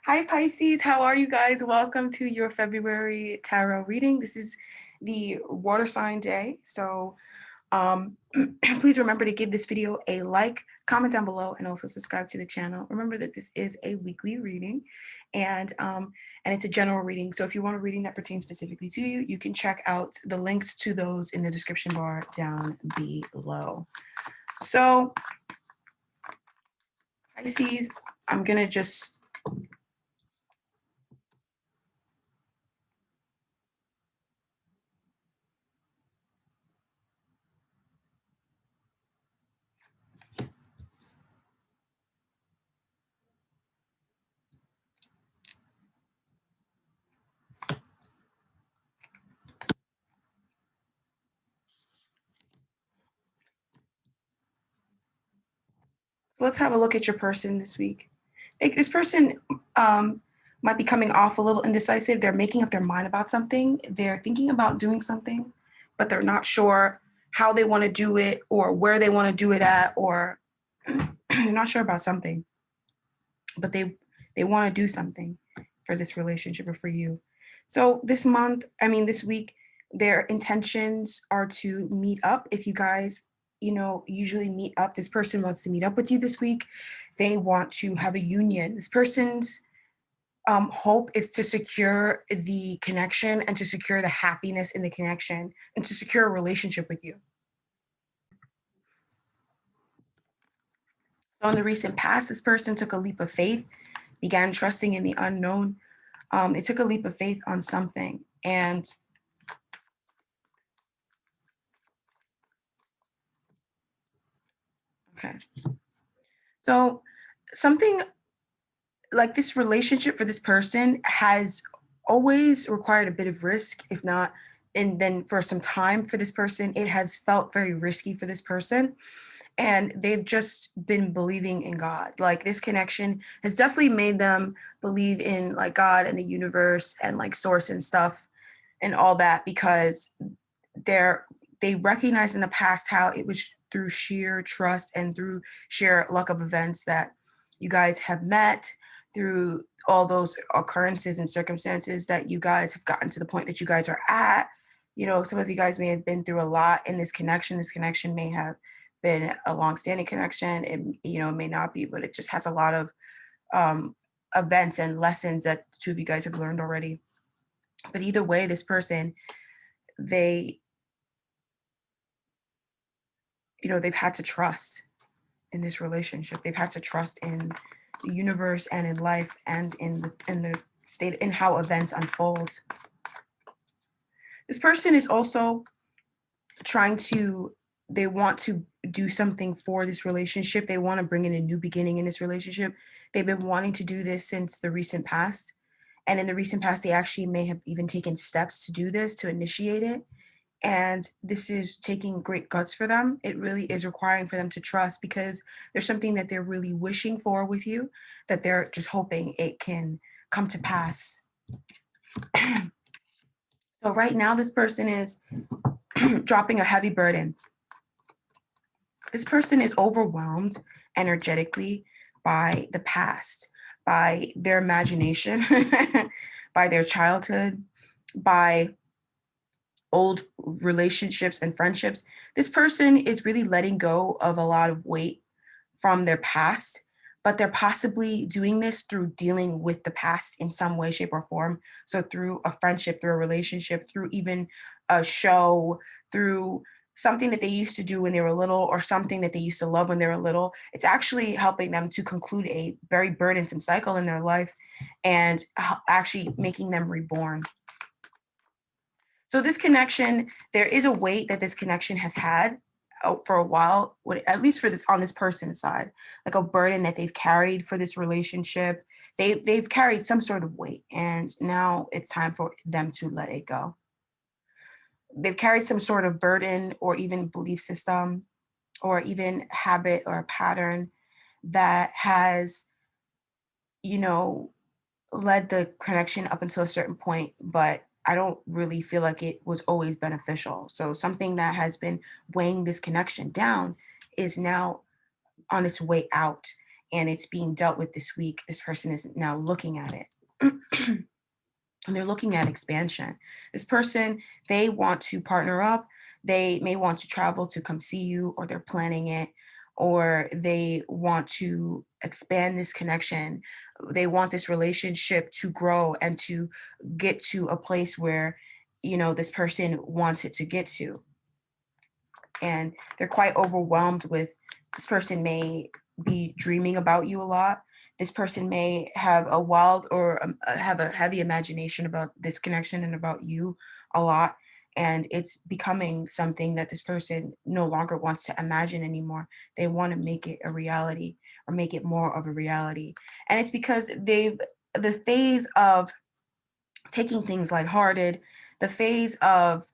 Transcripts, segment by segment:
Hi Pisces, how are you guys? Welcome to your February tarot reading. This is the water sign day. So please remember to give this video a like, comment down below, and also subscribe to the channel. Remember that this is a weekly reading and it's a general reading. So if you want a reading that pertains specifically to you, you can check out the links to those in the description bar down below. So Pisces, I'm gonna just So let's have a look at your person this week. This person might be coming off a little indecisive. They're making up their mind about something. They're thinking about doing something, but they're not sure how they want to do it or where they want to do it at, or they're not sure about something, but they want to do something for this relationship or for you. So this week, their intentions are to meet up. If you guys usually meet up, this person wants to meet up with you this week. They want to have a union. This person's hope is to secure the connection and to secure the happiness in the connection and to secure a relationship with you. So in the recent past, this person took a leap of faith, began trusting in the unknown. They took a leap of faith on something, and okay. So something like this relationship for this person has always required a bit of risk, if not, and then for some time for this person, it has felt very risky for this person. And they've just been believing in God. Like this connection has definitely made them believe in like God and the universe and like source and stuff and all that, because they recognize in the past how it was through sheer trust and through sheer luck of events that you guys have met, through all those occurrences and circumstances that you guys have gotten to the point that you guys are at. Some of you guys may have been through a lot in this connection. This connection may have been a long-standing connection. It may not be, but it just has a lot of events and lessons that the two of you guys have learned already. But either way, this person, they've had to trust in this relationship. They've had to trust in the universe and in life and in the state, in how events unfold. This person is also they want to do something for this relationship. They want to bring in a new beginning in this relationship. They've been wanting to do this since the recent past. And in the recent past, they actually may have even taken steps to do this, to initiate it. And this is taking great guts for them. It really is requiring for them to trust, because there's something that they're really wishing for with you, that they're just hoping it can come to pass. So right now, this person is dropping a heavy burden. This person is overwhelmed energetically by the past, by their imagination, by their childhood, by old relationships and friendships. This person is really letting go of a lot of weight from their past, but they're possibly doing this through dealing with the past in some way, shape, or form. So through a friendship, through a relationship, through even a show, through something that they used to do when they were little, or something that they used to love when they were little. It's actually helping them to conclude a very burdensome cycle in their life and actually making them reborn. So this connection, there is a weight that this connection has had for a while, at least for this on this person's side, like a burden that they've carried for this relationship. They've carried some sort of weight, and now it's time for them to let it go. They've carried some sort of burden or even belief system or even habit or pattern that has, led the connection up until a certain point, but I don't really feel like it was always beneficial. So something that has been weighing this connection down is now on its way out. and it's being dealt with this week, this person is now looking at it. And they're looking at expansion. This person, they want to partner up. They may want to travel to come see you, or they're planning it, or they want to expand this connection. They want this relationship to grow and to get to a place where, this person wants it to get to. And they're quite overwhelmed with, this person may be dreaming about you a lot. This person may have a wild or have a heavy imagination about this connection and about you a lot. And it's becoming something that this person no longer wants to imagine anymore. They want to make it a reality, or make it more of a reality. And it's because the phase of taking things lighthearted, the phase of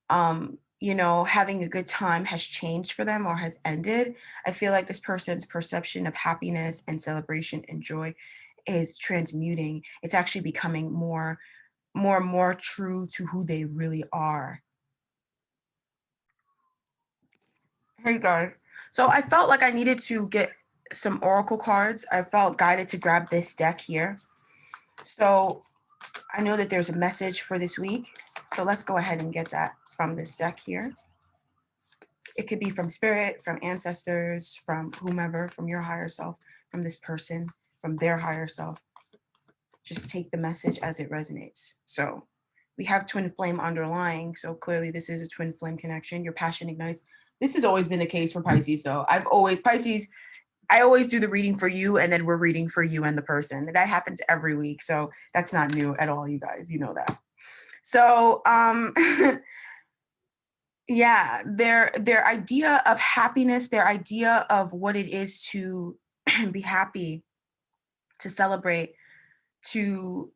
having a good time has changed for them or has ended. I feel like this person's perception of happiness and celebration and joy is transmuting. It's actually becoming more and more true to who they really are. Hey guys. So I felt like I needed to get some oracle cards. I felt guided to grab this deck here. So I know that there's a message for this week. So let's go ahead and get that from this deck here. It could be from spirit, from ancestors, from whomever, from your higher self, from this person, from their higher self. Just take the message as it resonates. So we have twin flame underlying. So clearly this is a twin flame connection. Your passion ignites. This has always been the case for Pisces. So I always do the reading for you, and then we're reading for you and the person. That happens every week. So that's not new at all, you guys. You know that. So yeah, their idea of happiness, their idea of what it is to be happy, to celebrate, to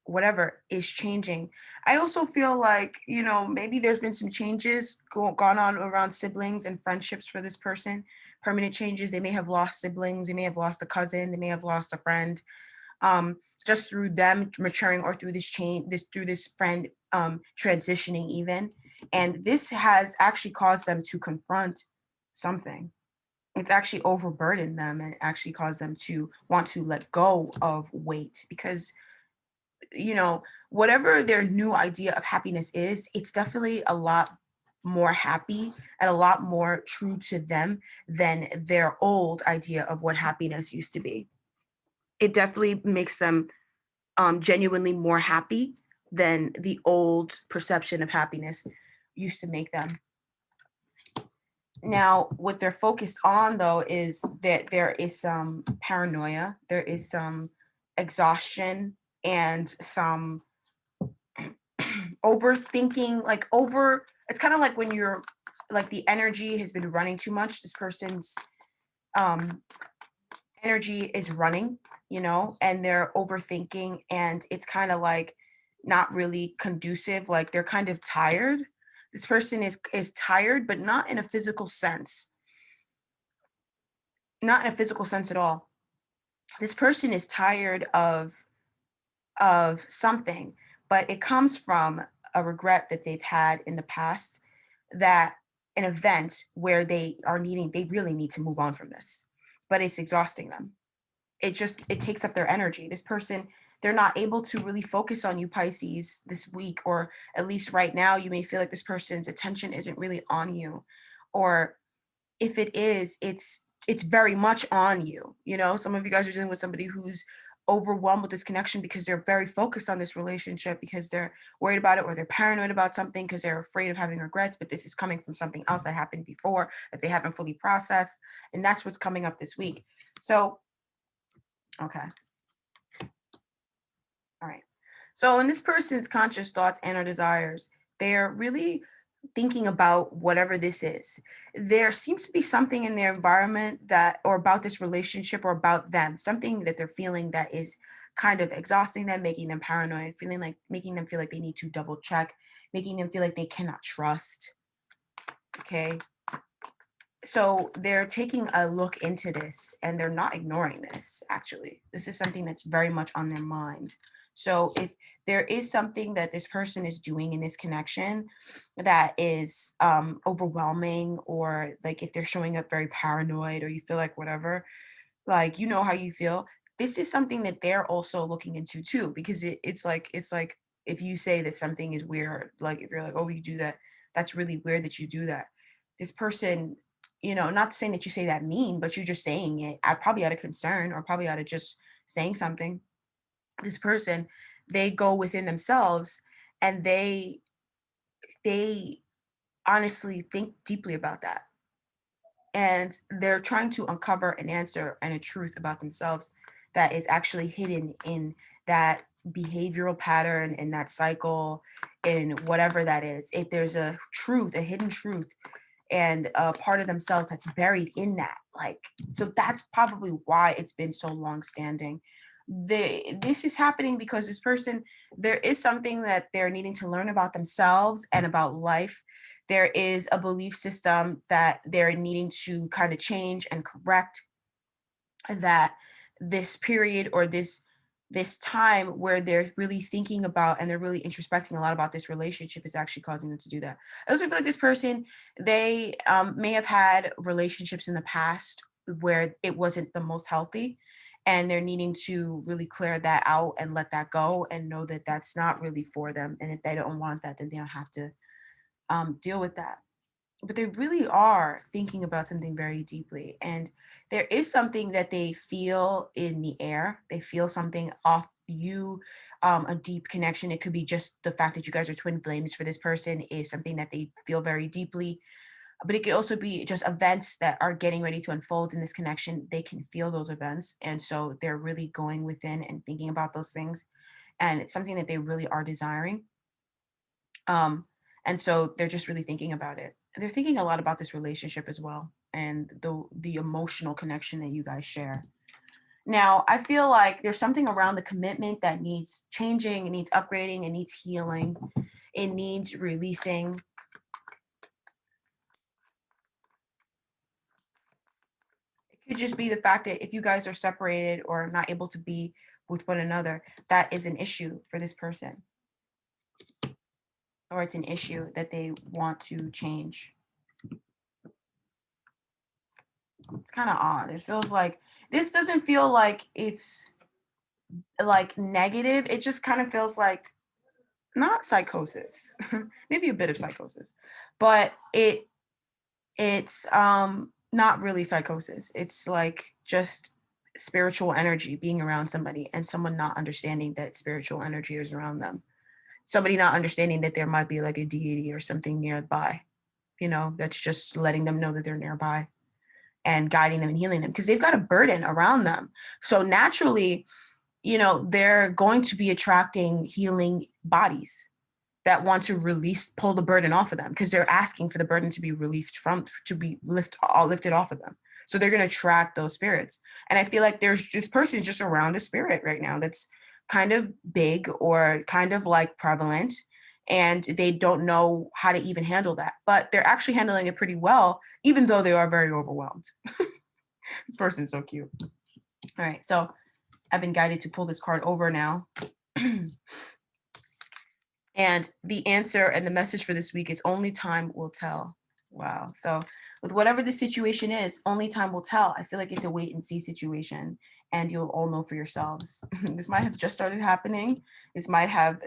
whatever is changing. I also feel like, maybe there's been some changes gone on around siblings and friendships for this person. Permanent changes. They may have lost siblings, they may have lost a cousin, they may have lost a friend. Just through them maturing, or through this friend transitioning even. And this has actually caused them to confront something. It's actually overburdened them and actually caused them to want to let go of weight, because whatever their new idea of happiness is, it's definitely a lot more happy and a lot more true to them than their old idea of what happiness used to be. It definitely makes them genuinely more happy than the old perception of happiness used to make them. Now, what they're focused on, though, is that there is some paranoia, there is some exhaustion, and some overthinking. It's kind of like when you're like the energy has been running too much. This person's energy is running, and they're overthinking, and it's kind of like not really conducive. Like they're kind of tired. This person is tired, but not in a physical sense. Not in a physical sense at all. This person is tired of something, but it comes from a regret that they've had in the past, that an event where they really need to move on from this, but it's exhausting them. It takes up their energy. This person, they're not able to really focus on you, Pisces, this week, or at least right now. You may feel like this person's attention isn't really on you, or if it is, it's very much on you. Some of you guys are dealing with somebody who's overwhelmed with this connection because they're very focused on this relationship, because they're worried about it, or they're paranoid about something because they're afraid of having regrets. But this is coming from something else that happened before that they haven't fully processed, and that's what's coming up this week. So okay. All right. So in this person's conscious thoughts and or desires, they're really thinking about whatever this is. There seems to be something in their environment or about this relationship, or about them, something that they're feeling that is kind of exhausting them, making them paranoid, making them feel like they need to double check, making them feel like they cannot trust. Okay. So they're taking a look into this, and they're not ignoring this. Actually, this is something that's very much on their mind. So if there is something that this person is doing in this connection that is overwhelming, or like if they're showing up very paranoid, or you feel like whatever, Like, you know how you feel. This is something that they're also looking into too, because it's like if you say that something is weird, like if you're like, oh, you do that, that's really weird that you do that. This person, not saying that you say that mean, but you're just saying it. I probably out of concern or probably out of just saying something. This person, they go within themselves and they honestly think deeply about that, and they're trying to uncover an answer and a truth about themselves that is actually hidden in that behavioral pattern, in that cycle, in whatever that is. If there's a truth, a hidden truth, and a part of themselves that's buried in that, like, so that's probably why it's been so long standing. This is happening because this person, there is something that they're needing to learn about themselves and about life. There is a belief system that they're needing to kind of change and correct, that this period or this time where they're really thinking about and they're really introspecting a lot about this relationship is actually causing them to do that. I also feel like this person, they may have had relationships in the past where it wasn't the most healthy, and they're needing to really clear that out and let that go and know that that's not really for them. And if they don't want that, then they don't have to deal with that. But they really are thinking about something very deeply. And there is something that they feel in the air. They feel something off you, a deep connection. It could be just the fact that you guys are twin flames for this person is something that they feel very deeply. But it could also be just events that are getting ready to unfold in this connection. They can feel those events. And so they're really going within and thinking about those things. And it's something that they really are desiring. Um, and so they're just really thinking about it. And they're thinking a lot about this relationship as well, and the emotional connection that you guys share. Now, I feel like there's something around the commitment that needs changing, it needs upgrading, it needs healing, it needs releasing. It could just be the fact that if you guys are separated or not able to be with one another, that is an issue for this person, or it's an issue that they want to change. It's kind of odd. It feels like this doesn't feel like it's like negative. It just kind of feels like not psychosis, maybe a bit of psychosis, but it's not really psychosis. It's like just spiritual energy being around somebody and someone not understanding that spiritual energy is around them. Somebody not understanding that there might be like a deity or something nearby, that's just letting them know that they're nearby and guiding them and healing them because they've got a burden around them. So naturally, they're going to be attracting healing bodies that want to pull the burden off of them because they're asking for the burden to be lifted off of them. So they're going to attract those spirits. And I feel like there's this person is just around a spirit right now that's kind of big or kind of like prevalent, and they don't know how to even handle that. But they're actually handling it pretty well, even though they are very overwhelmed. This person's so cute. All right, so I've been guided to pull this card over now. And the answer and the message for this week is only time will tell. Wow. So with whatever the situation is, only time will tell. I feel like it's a wait and see situation, and you'll all know for yourselves. This might have just started happening. This might have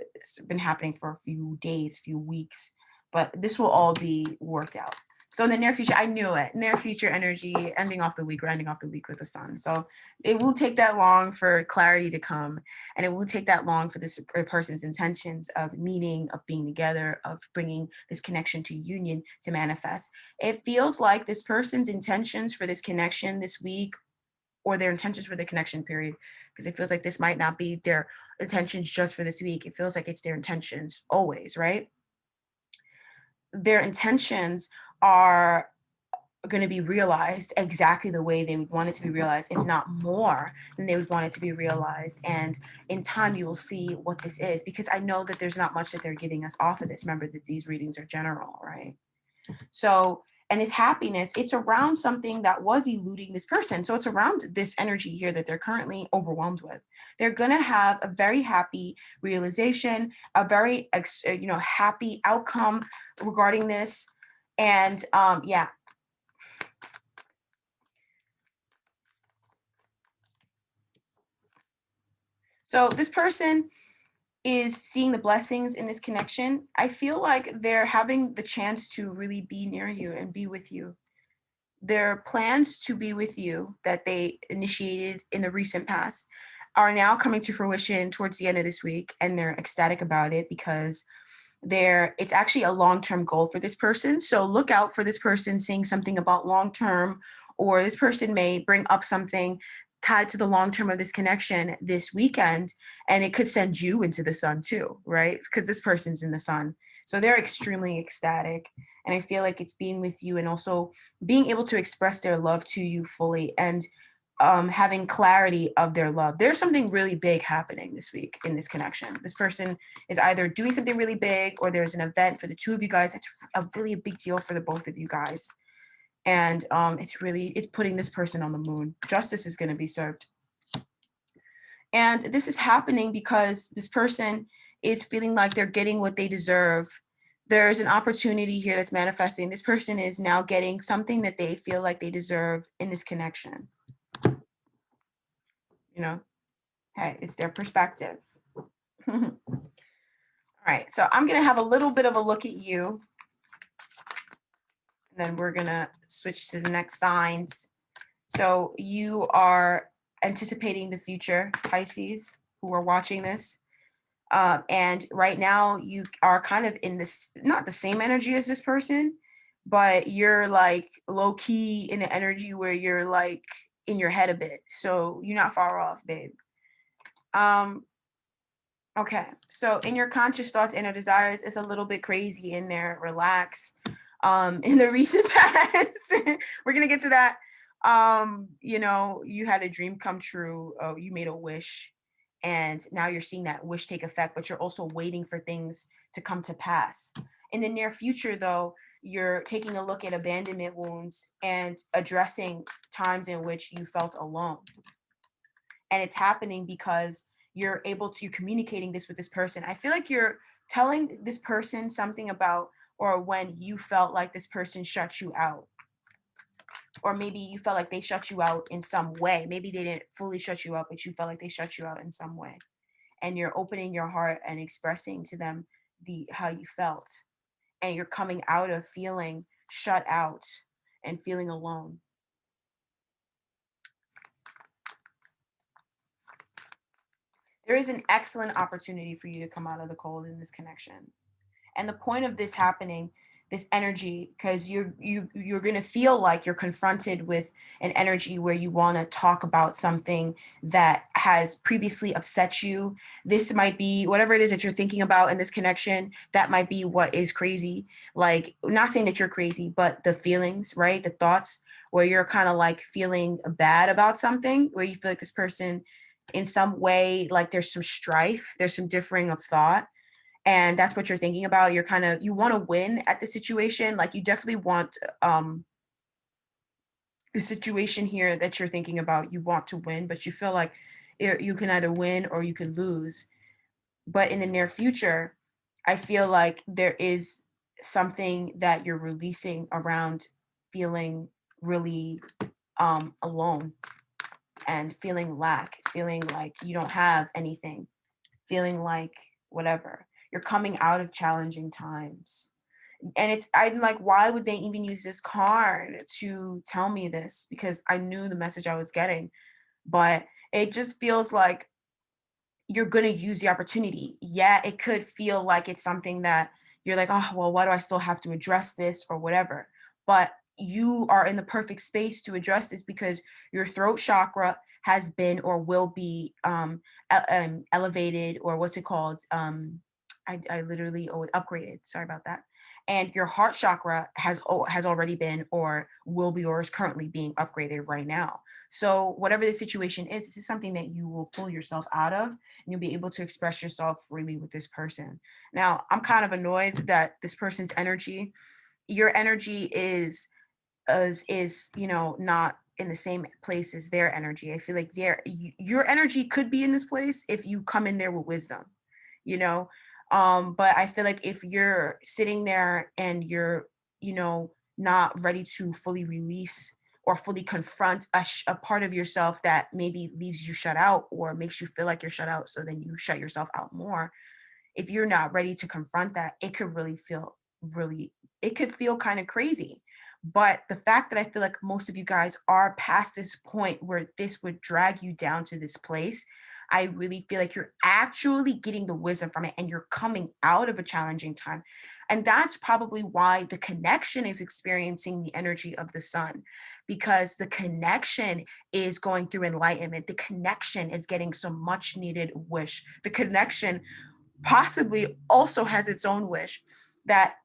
been happening for a few days, few weeks, but this will all be worked out. So in the near future, I knew it. Near future energy, ending off the week, or ending off the week with the sun. So it won't take that long for clarity to come, and it won't take that long for this person's intentions of meeting, of being together, of bringing this connection to union to manifest. It feels like this person's intentions for this connection this week, or their intentions for the connection period, because it feels like this might not be their intentions just for this week. It feels like it's their intentions always, right? Their intentions are going to be realized exactly the way they would want it to be realized, if not more than they would want it to be realized. And in time, you will see what this is, because I know that there's not much that they're giving us off of this. Remember that these readings are general, right? So, and his happiness, it's around something that was eluding this person. So it's around this energy here that they're currently overwhelmed with. They're going to have a very happy realization, a very, happy outcome regarding this. And yeah, So this person is seeing the blessings in this connection. I feel like they're having the chance to really be near you and be with you. Their plans to be with you that they initiated in the recent past are now coming to fruition towards the end of this week, and they're ecstatic about it because it's actually a long-term goal for this person. So look out for this person saying something about long-term, or this person may bring up something tied to the long term of this connection this weekend, and it could send you into the sun too, right? Because this person's in the sun. So they're extremely ecstatic. And I feel like it's being with you and also being able to express their love to you fully, and having clarity of their love. There's something really big happening this week in this connection. This person is either doing something really big, or there's an event for the two of you guys. It's really a big deal for the both of you guys. And it's putting this person on the moon. Justice is going to be served. And this is happening because this person is feeling like they're getting what they deserve. There's an opportunity here that's manifesting. This person is now getting something that they feel like they deserve in this connection. You know, hey, it's their perspective. All right, so I'm going to have a little bit of a look at you. And then we're going to switch to the next signs. So you are anticipating the future, Pisces, who are watching this. And right now you are kind of in this, not the same energy as this person, but you're like low key in an energy where you're like in your head a bit. So you're not far off, babe. Okay, so in your conscious thoughts and your desires, it's a little bit crazy in there. Relax. In the recent past, we're gonna get to that. You had a dream come true. You made a wish, and now you're seeing that wish take effect, but you're also waiting for things to come to pass. In the near future, though, you're taking a look at abandonment wounds and addressing times in which you felt alone. And it's happening because you're communicating this with this person. I feel like you're telling this person something about, or when you felt like this person shut you out, or maybe you felt like they shut you out in some way. Maybe they didn't fully shut you out, but you felt like they shut you out in some way. And you're opening your heart and expressing to them how you felt. And you're coming out of feeling shut out and feeling alone. There is an excellent opportunity for you to come out of the cold in this connection. And the point of this happening, this energy, because you're going to feel like you're confronted with an energy where you want to talk about something that has previously upset you. This might be whatever it is that you're thinking about in this connection. That might be what is crazy. Like, not saying that you're crazy, but the feelings, right? The thoughts where you're kind of like feeling bad about something, where you feel like this person in some way, like there's some strife, there's some differing of thought, and that's what you're thinking about. You want to win at the situation. Like, you definitely want the situation here that you're thinking about, you want to win, but you feel like you can either win or you can lose. But in the near future, I feel like there is something that you're releasing around feeling really alone, and feeling feeling like you don't have anything, feeling like whatever. You're coming out of challenging times. And I'm like, why would they even use this card to tell me this? Because I knew the message I was getting. But it just feels like you're going to use the opportunity. Yeah, it could feel like it's something that you're like, oh, well, why do I still have to address this or whatever? But you are in the perfect space to address this because your throat chakra has been or will be elevated, or what's it called? I literally upgraded. Sorry about that. And your heart chakra has already been or will be or is currently being upgraded right now. So whatever the situation is, this is something that you will pull yourself out of, and you'll be able to express yourself freely with this person. Now, I'm kind of annoyed that this person's energy, your energy is not in the same place as their energy. I feel like your energy could be in this place if you come in there with wisdom, you know. But I feel like if you're sitting there and you're, not ready to fully release or fully confront a part of yourself that maybe leaves you shut out or makes you feel like you're shut out, so then you shut yourself out more. If you're not ready to confront that, it could really, it could feel kind of crazy. But the fact that I feel like most of you guys are past this point where this would drag you down to this place, I really feel like you're actually getting the wisdom from it and you're coming out of a challenging time. And that's probably why the connection is experiencing the energy of the sun, because the connection is going through enlightenment. The connection is getting some much needed wish. The connection possibly also has its own wish that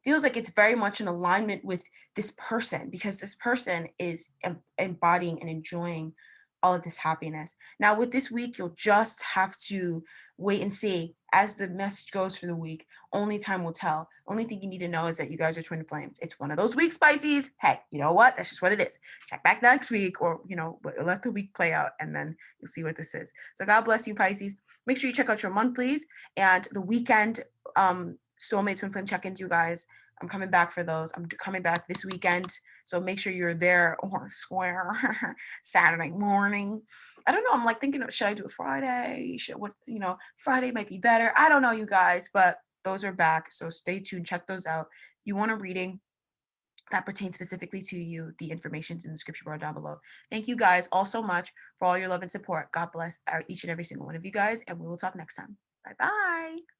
feels like it's very much in alignment with this person, because this person is embodying and enjoying all of this happiness. Now, with this week, you'll just have to wait and see as the message goes for the week. Only time will tell. Only thing you need to know is that you guys are twin flames. It's one of those weeks, Pisces. Hey, you know what? That's just what it is. Check back next week, or let the week play out, and then you'll see what this is. So God bless you, Pisces. Make sure you check out your monthlies and the weekend Soulmate twin flame check-ins, you guys. I'm coming back for those. I'm coming back this weekend. So make sure you're there or square Saturday morning. I don't know. I'm like thinking, should I do it Friday? Friday might be better. I don't know, you guys, but those are back. So stay tuned. Check those out. You want a reading that pertains specifically to you, the information's in the description bar down below. Thank you guys all so much for all your love and support. God bless each and every single one of you guys, and we will talk next time. Bye-bye.